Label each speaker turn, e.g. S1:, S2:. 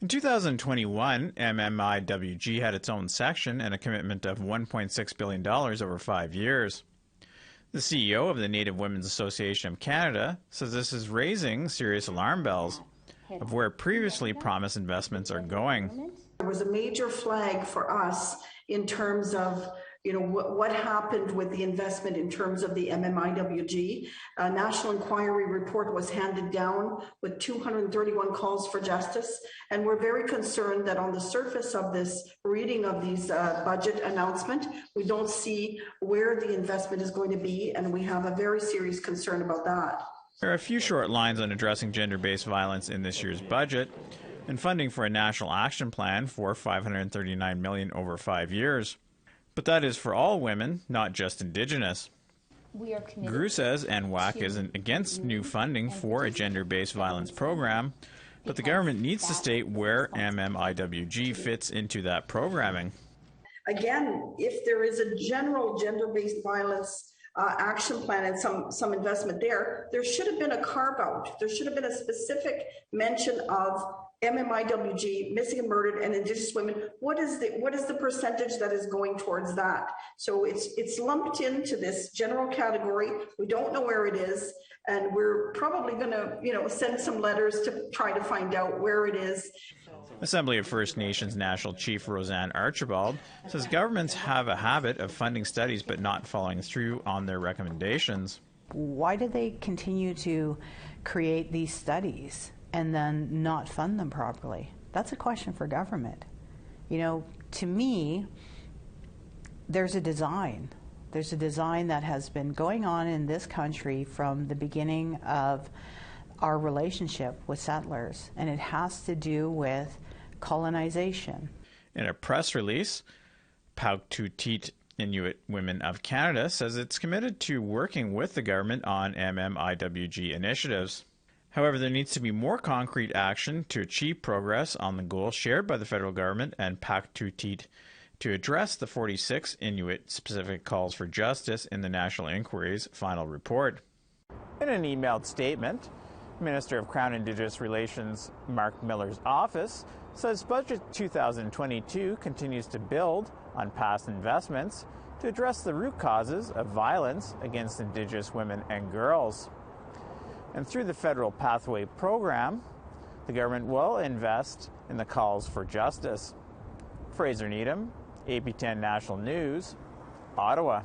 S1: In 2021, MMIWG had its own section and a commitment of $1.6 billion over 5 years. The CEO of the Native Women's Association of Canada says this is raising serious alarm bells of where previously promised investments are going.
S2: There was a major flag for us in terms of what happened with the investment in terms of the MMIWG. A national inquiry report was handed down with 231 calls for justice, and we're very concerned that on the surface of this reading of these budget announcement, we don't see where the investment is going to be, and we have a very serious concern about that.
S1: There are a few short lines on addressing gender-based violence in this year's budget, and funding for a national action plan for $539 million over 5 years. But that is for all women, not just Indigenous. Groulx says NWAC isn't against new funding for a gender-based violence program, but the government needs to state where MMIWG fits into that programming.
S2: Again, if there is a general gender-based violence action plan and some investment there should have been a carve-out. There should have been a specific mention of MMIWG, missing and murdered, and Indigenous women. What is the percentage that is going towards that? So it's lumped into this general category. We don't know where it is, and we're probably going to send some letters to try to find out where it is.
S1: Assembly of First Nations National Chief Roseanne Archibald says governments have a habit of funding studies but not following through on their recommendations.
S3: Why do they continue to create these studies and then not fund them properly? That's a question for government. To me, there's a design. There's a design that has been going on in this country from the beginning of our relationship with settlers, and it has to do with colonization.
S1: In a press release, APTN Inuit Women of Canada says it's committed to working with the government on MMIWG initiatives. However, there needs to be more concrete action to achieve progress on the goals shared by the federal government and APTN to address the 46 Inuit-specific calls for justice in the National Inquiry's final report. In an emailed statement, Minister of Crown Indigenous Relations Mark Miller's office says Budget 2022 continues to build on past investments to address the root causes of violence against Indigenous women and girls. And through the Federal Pathway Program, the government will invest in the calls for justice. Fraser Needham, APTN National News, Ottawa.